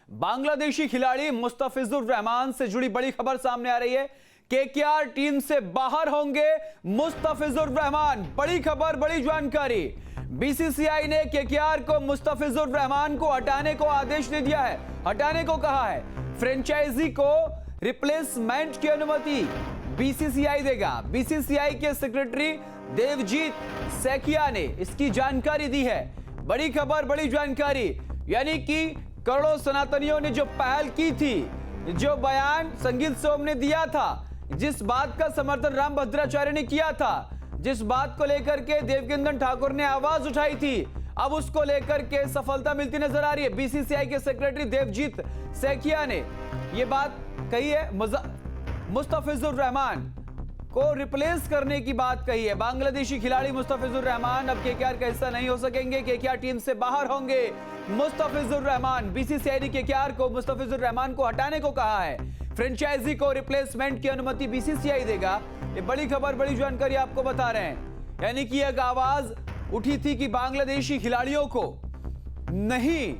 बांग्लादेशी खिलाड़ी मुस्तफिजुर रहमान से जुड़ी बड़ी खबर सामने आ रही है। केकेआर टीम से बाहर होंगे मुस्तफिजुर रहमान। बड़ी खबर, बड़ी जानकारी। बीसीसीआई ने केकेआर को मुस्तफिजुर रहमान को हटाने को आदेश दे दिया है, हटाने को कहा है। फ्रेंचाइजी को रिप्लेसमेंट की अनुमति बीसीसीआई देगा। बीसीसीआई के सेक्रेटरी देवजीत सैकिया ने इसकी जानकारी दी है। बड़ी खबर, बड़ी जानकारी, यानी कि करोड़ों सनातनियों ने जो पहल की थी, जो बयान संगीत सोम ने दिया था, जिस बात का समर्थन राम भद्राचार्य ने किया था, जिस बात को लेकर के देवकिंदन ठाकुर ने आवाज उठाई थी, अब उसको लेकर के सफलता मिलती नजर आ रही है। बीसीसीआई के सेक्रेटरी देवजीत सैकिया ने यह बात कही है। मुस्तफिजुर रहमान को रिप्लेस करने की बात कही है। बांग्लादेशी खिलाड़ी मुस्तफिजुर रहमान अब केकेआर का हिस्सा नहीं हो सकेंगे। केकेआर टीम से बाहर होंगे मुस्तफिजुर रहमान। बीसीसीआई ने केकेआर को मुस्तफिजुर रहमान को हटाने को कहा है। फ्रेंचाइजी को रिप्लेसमेंट की अनुमति बीसीसीआई देगा। ये बड़ी खबर, बड़ी जानकारी आपको बता रहे हैं। यानी कि एक आवाज उठी थी कि बांग्लादेशी खिलाड़ियों को नहीं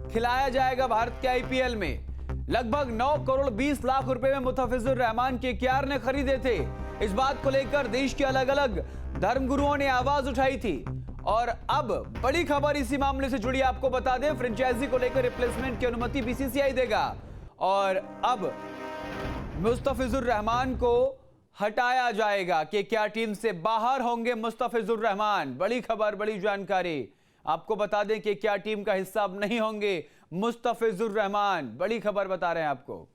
खिलाया जाएगा भारत के आईपीएल में। लगभग 9 करोड़ 20 लाख रुपए में मुस्तफिजुर रहमान केकेआर ने खरीदे थे। इस बात को लेकर देश के अलग अलग धर्मगुरुओं ने आवाज उठाई थी और अब बड़ी खबर इसी मामले से जुड़ी आपको बता दें। फ्रेंचाइजी को लेकर रिप्लेसमेंट की अनुमति बीसीसीआई देगा और अब मुस्तफिजुर रहमान को हटाया जाएगा। केकेआर टीम से बाहर होंगे मुस्तफिजुर रहमान। बड़ी खबर, बड़ी जानकारी आपको बता दें कि केकेआर टीम का हिस्सा अब नहीं होंगे मुस्तफिजुर रहमान। बड़ी खबर बता रहे हैं आपको।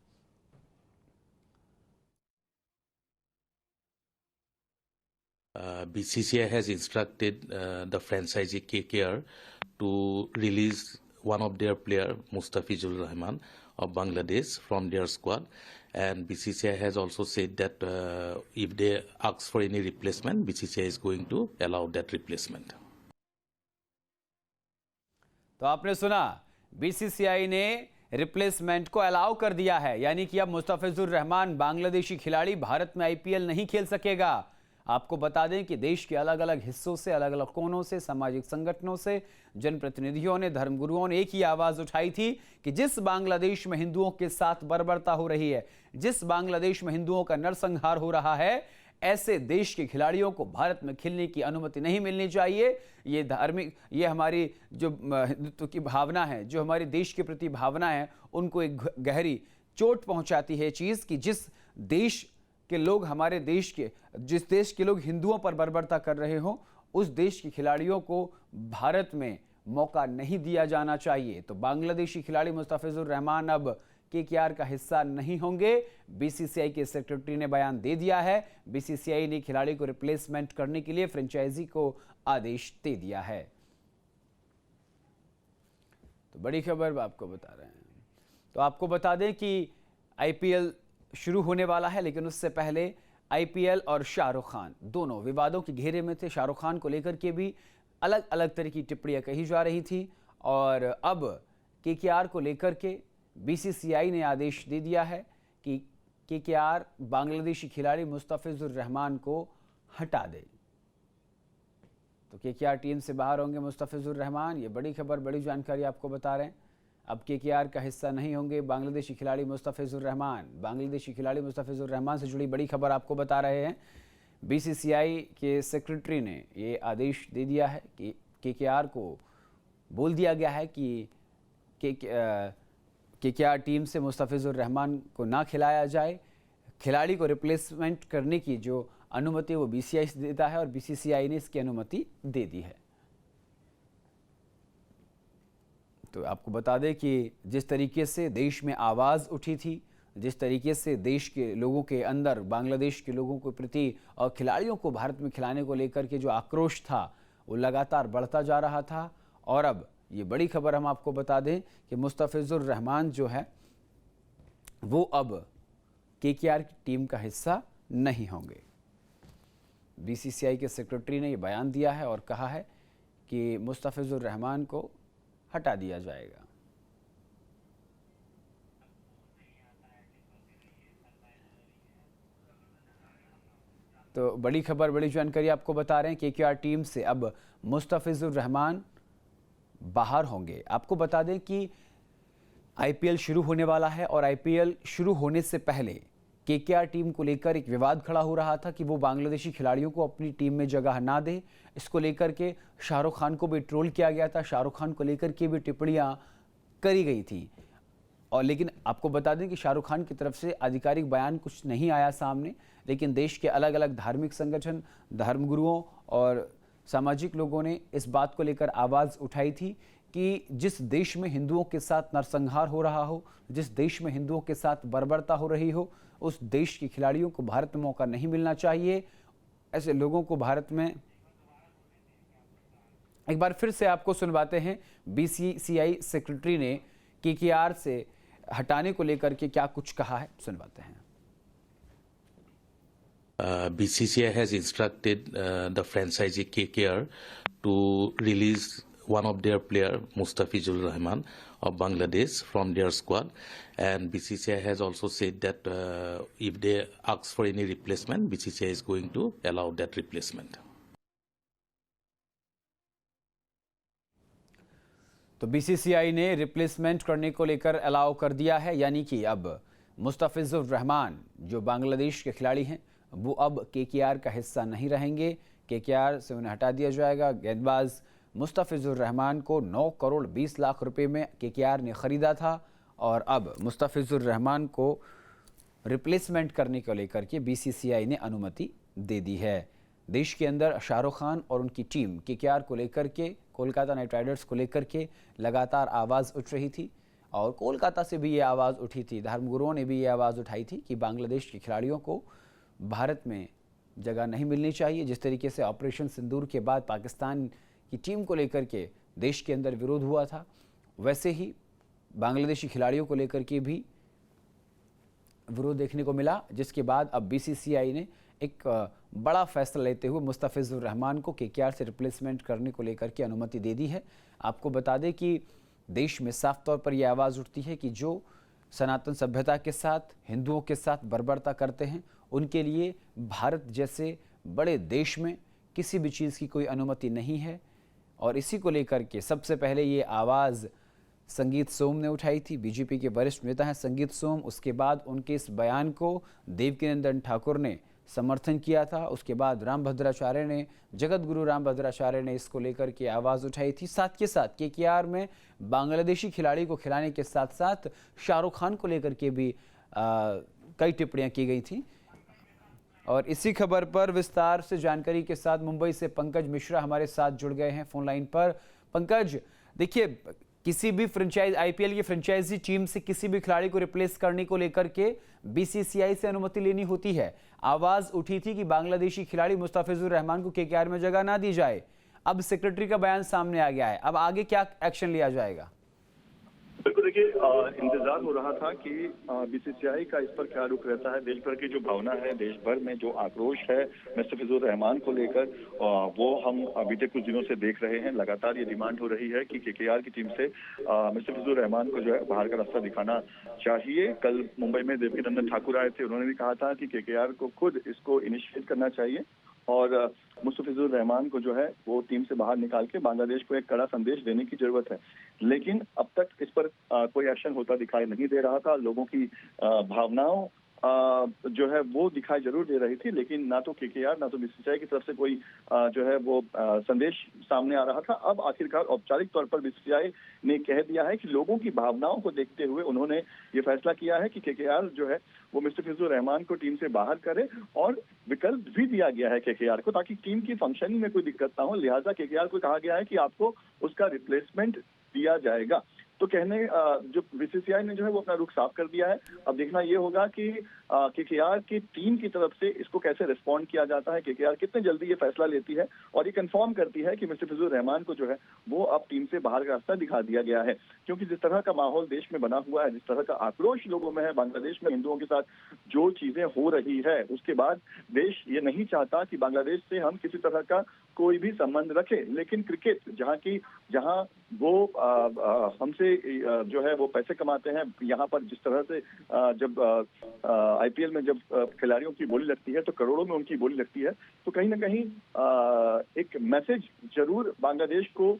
BCCI has instructed the franchisee KKR to release one of their player, Mustafizur Rahman of Bangladesh, from their squad. And BCCI has also said that if they ask for any replacement, BCCI is going to allow that replacement. तो आपने सुना, BCCI ने replacement को allow कर दिया है। यानी कि अब मुस्तफिजुर रहमान बांग्लादेशी खिलाड़ी भारत में आईपीएल नहीं खेल सकेगा। आपको बता दें कि देश के अलग अलग हिस्सों से, अलग अलग कोनों से, सामाजिक संगठनों से, जनप्रतिनिधियों ने, धर्मगुरुओं ने एक ही आवाज उठाई थी कि जिस बांग्लादेश में हिंदुओं के साथ बर्बरता हो रही है, जिस बांग्लादेश में हिंदुओं का नरसंहार हो रहा है, ऐसे देश के खिलाड़ियों को भारत में खेलने की अनुमति नहीं मिलनी चाहिए। ये धार्मिक, ये हमारी जो हिंदुत्व की भावना है, जो हमारे देश के प्रति भावना है, उनको एक गहरी चोट पहुंचाती है चीज़ कि जिस देश के लोग, हमारे देश के, जिस देश के लोग हिंदुओं पर बर्बरता कर रहे हो, उस देश के खिलाड़ियों को भारत में मौका नहीं दिया जाना चाहिए। तो बांग्लादेशी खिलाड़ी मुस्तफिजुर रहमान अब केकेआर का हिस्सा नहीं होंगे। बीसीसीआई के सेक्रेटरी ने बयान दे दिया है। बीसीसीआई ने खिलाड़ी को रिप्लेसमेंट करने के लिए फ्रेंचाइजी को आदेश दे दिया है। तो बड़ी खबर आपको बता रहे हैं। तो आपको बता दें कि आईपीएल शुरू होने वाला है, लेकिन उससे पहले आईपीएल और शाहरुख खान दोनों विवादों के घेरे में थे। शाहरुख खान को लेकर के भी अलग अलग तरह की टिप्पणियां कही जा रही थी और अब केकेआर को लेकर के बीसीसीआई ने आदेश दे दिया है कि केकेआर बांग्लादेशी खिलाड़ी मुस्तफिजुर रहमान को हटा दे। तो केकेआर टीम से बाहर होंगे मुस्तफिजुर रहमान। ये बड़ी खबर, बड़ी जानकारी आपको बता रहे हैं। अब केकेआर का हिस्सा नहीं होंगे बांग्लादेशी खिलाड़ी मुस्तफिजुर रहमान। बांग्लादेशी खिलाड़ी मुस्तफिजुर रहमान से जुड़ी बड़ी खबर आपको बता रहे हैं। बीसीसीआई के सेक्रेटरी ने ये आदेश दे दिया है कि केकेआर को बोल दिया गया है कि केकेआर टीम से मुस्तफिजुर रहमान को ना खिलाया जाए। खिलाड़ी को रिप्लेसमेंट करने की जो अनुमति वो बीसीसीआई से देता है और बीसीसीआई ने इसकी अनुमति दे दी है। तो आपको बता दें कि जिस तरीके से देश में आवाज़ उठी थी, जिस तरीके से देश के लोगों के अंदर, बांग्लादेश के लोगों के प्रति और खिलाड़ियों को भारत में खिलाने को लेकर के जो आक्रोश था, वो लगातार बढ़ता जा रहा था। और अब ये बड़ी खबर हम आपको बता दें कि मुस्तफिजुर रहमान जो है वो अब केकेआर की टीम का हिस्सा नहीं होंगे। बीसीसीआई के सेक्रेटरी ने ये बयान दिया है और कहा है कि मुस्तफिजुर रहमान को हटा दिया जाएगा। तो बड़ी खबर, बड़ी जानकारी आपको बता रहे हैं। केकेआर टीम से अब मुस्तफिजुर रहमान बाहर होंगे। आपको बता दें कि आईपीएल शुरू होने वाला है और आईपीएल शुरू होने से पहले केकेआर टीम को लेकर एक विवाद खड़ा हो रहा था कि वो बांग्लादेशी खिलाड़ियों को अपनी टीम में जगह ना दे। इसको लेकर के शाहरुख खान को भी ट्रोल किया गया था, शाहरुख खान को लेकर के भी टिप्पणियां करी गई थी। और लेकिन आपको बता दें कि शाहरुख खान की तरफ से आधिकारिक बयान कुछ नहीं आया सामने, लेकिन देश के अलग अलग धार्मिक संगठन, धर्मगुरुओं और सामाजिक लोगों ने इस बात को लेकर आवाज़ उठाई थी कि जिस देश में हिंदुओं के साथ नरसंहार हो रहा हो, जिस देश में हिंदुओं के साथ बर्बरता हो रही हो, उस देश के खिलाड़ियों को भारत में मौका नहीं मिलना चाहिए। ऐसे लोगों को भारत में एक बार फिर से आपको सुनवाते हैं बीसीसीआई सेक्रेटरी ने केकेआर से हटाने को लेकर के क्या कुछ कहा है, सुनवाते हैं। BCCI has instructed the franchisee KKR to release one of their player, Mustafizur Rahman of Bangladesh, from their squad, and BCCI has also said that if they ask for any replacement, BCCI is going to allow that replacement. तो BCCI ने replacement करने को लेकर allow कर दिया है, यानी कि अब मुस्तफिजुर रहमान जो बांग्लादेश के खिलाड़ी हैं वो अब केकेआर का हिस्सा नहीं रहेंगे। केकेआर से उन्हें हटा दिया जाएगा। गेंदबाज मुस्तफिजुर रहमान को 9 करोड़ 20 लाख रुपए में केकेआर ने ख़रीदा था और अब मुस्तफिजुर रहमान को रिप्लेसमेंट करने को लेकर के बीसीसीआई ने अनुमति दे दी है। देश के अंदर शाहरुख खान और उनकी टीम केकेआर को लेकर के, कोलकाता नाइट राइडर्स को लेकर के लगातार आवाज़ उठ रही थी और कोलकाता से भी ये आवाज़ उठी थी, धर्मगुरुओं ने भी ये आवाज़ उठाई थी कि बांग्लादेश के खिलाड़ियों को भारत में जगह नहीं मिलनी चाहिए। जिस तरीके से ऑपरेशन सिंदूर के बाद पाकिस्तान की टीम को लेकर के देश के अंदर विरोध हुआ था, वैसे ही बांग्लादेशी खिलाड़ियों को लेकर के भी विरोध देखने को मिला, जिसके बाद अब बीसीसीआई ने एक बड़ा फैसला लेते हुए मुस्तफिजुर रहमान को केकेआर से रिप्लेसमेंट करने को लेकर के अनुमति दे दी है। आपको बता दें कि देश में साफ तौर पर यह आवाज़ उठती है कि जो सनातन सभ्यता के साथ, हिंदुओं के साथ बर्बरता करते हैं, उनके लिए भारत जैसे बड़े देश में किसी भी चीज़ की कोई अनुमति नहीं है। और इसी को लेकर के सबसे पहले ये आवाज़ संगीत सोम ने उठाई थी, बीजेपी के वरिष्ठ नेता हैं संगीत सोम। उसके बाद उनके इस बयान को देवकीनंदन ठाकुर ने समर्थन किया था। उसके बाद रामभद्राचार्य ने, जगत गुरु रामभद्राचार्य ने इसको लेकर के आवाज़ उठाई थी। साथ के साथ केकेआर में बांग्लादेशी खिलाड़ी को खिलाने के साथ साथ शाहरुख खान को लेकर के भी कई टिप्पणियां की गई थी। और इसी खबर पर विस्तार से जानकारी के साथ मुंबई से पंकज मिश्रा हमारे साथ जुड़ गए हैं फोन लाइन पर। पंकज, देखिए, किसी भी फ्रेंचाइज आईपीएल की फ्रेंचाइजी टीम से किसी भी खिलाड़ी को रिप्लेस करने को लेकर के बीसीसीआई से अनुमति लेनी होती है। आवाज उठी थी कि बांग्लादेशी खिलाड़ी मुस्तफिजुर रहमान को केकेआर में जगह ना दी जाए। अब सेक्रेटरी का बयान सामने आ गया है, अब आगे क्या एक्शन लिया जाएगा? बिल्कुल, देखिए, इंतजार हो रहा था कि बीसीसीआई का इस पर क्या रुख रहता है। देश भर की जो भावना है, देश भर में जो आक्रोश है मुस्तफिजुर रहमान को लेकर, वो हम बीते कुछ दिनों से देख रहे हैं। लगातार ये डिमांड हो रही है कि केकेआर की टीम से मुस्तफिजुर रहमान को जो है बाहर का रास्ता दिखाना चाहिए। कल मुंबई में देवकीनंदन ठाकुर आए थे, उन्होंने भी कहा था कि केकेआर को खुद इसको इनिशिएट करना चाहिए और मुस्तफिजुर रहमान को जो है वो टीम से बाहर निकाल के बांग्लादेश को एक कड़ा संदेश देने की जरूरत है। लेकिन अब तक इस पर कोई एक्शन होता दिखाई नहीं दे रहा था। लोगों की भावनाओं जो है वो दिखाई जरूर दे रही थी, लेकिन ना तो केकेआर ना तो बीसीसीआई की तरफ से कोई जो है वो संदेश सामने आ रहा था। अब आखिरकार औपचारिक तौर पर बीसीसीआई ने कह दिया है कि लोगों की भावनाओं को देखते हुए उन्होंने ये फैसला किया है कि केकेआर जो है वो मुस्तफिजुर रहमान को टीम से बाहर करे और विकल्प भी दिया गया है केकेआर को, ताकि टीम की फंक्शनिंग में कोई दिक्कत ना हो। लिहाजा केकेआर को कहा गया है कि आपको उसका रिप्लेसमेंट दिया जाएगा। तो कहने जो बीसीसीआई ने जो है वो अपना रुख साफ कर दिया है। अब देखना ये होगा कि केकेआर की टीम की तरफ से इसको कैसे रिस्पॉन्ड किया जाता है, केकेआर कितने जल्दी ये फैसला लेती है और ये कंफर्म करती है कि मुस्तफिजुर रहमान को जो है वो अब टीम से बाहर का रास्ता दिखा दिया गया है। क्योंकि जिस तरह का माहौल देश में बना हुआ है, जिस तरह का आक्रोश लोगों में है, बांग्लादेश में हिंदुओं के साथ जो चीजें हो रही है, उसके बाद देश ये नहीं चाहता कि बांग्लादेश से हम किसी तरह का कोई भी संबंध रखे। लेकिन क्रिकेट जहां वो हमसे जो है वो पैसे कमाते हैं, यहाँ पर जिस तरह से जब आईपीएल में जब खिलाड़ियों की बोली लगती है तो करोड़ों में उनकी बोली लगती है, तो कहीं ना कहीं एक मैसेज जरूर बांग्लादेश को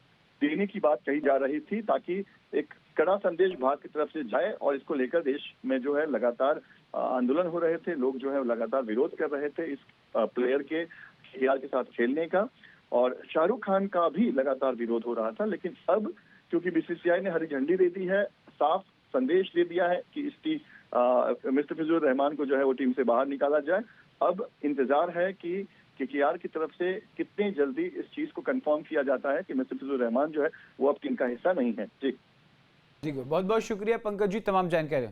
देने की बात कही जा रही थी, ताकि एक कड़ा संदेश भारत की तरफ से जाए और इसको लेकर देश में जो है लगातार आंदोलन हो रहे थे, लोग जो है लगातार विरोध कर रहे थे इस प्लेयर के KKR के साथ खेलने का, और शाहरुख खान का भी लगातार विरोध हो रहा था। लेकिन अब क्योंकि BCCI ने हरी झंडी दे दी है, साफ संदेश दे दिया है कि मुस्तफिजुर रहमान को जो है वो टीम से बाहर निकाला जाए, अब इंतजार है कि KKR की तरफ से कितनी जल्दी इस चीज को कंफर्म किया जाता है कि मुस्तफिजुर रहमान जो है वो अब टीम का हिस्सा नहीं है। जी बहुत बहुत शुक्रिया पंकज जी तमाम जानकारी।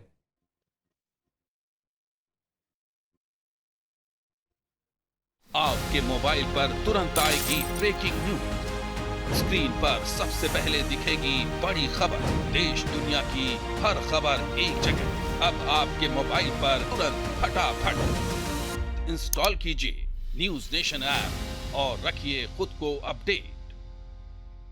आपके मोबाइल पर तुरंत आएगी ब्रेकिंग न्यूज, स्क्रीन पर सबसे पहले दिखेगी बड़ी खबर, देश दुनिया की हर खबर एक जगह। अब आपके मोबाइल पर तुरंत फटाफट इंस्टॉल कीजिए न्यूज नेशन ऐप और रखिए खुद को अपडेट।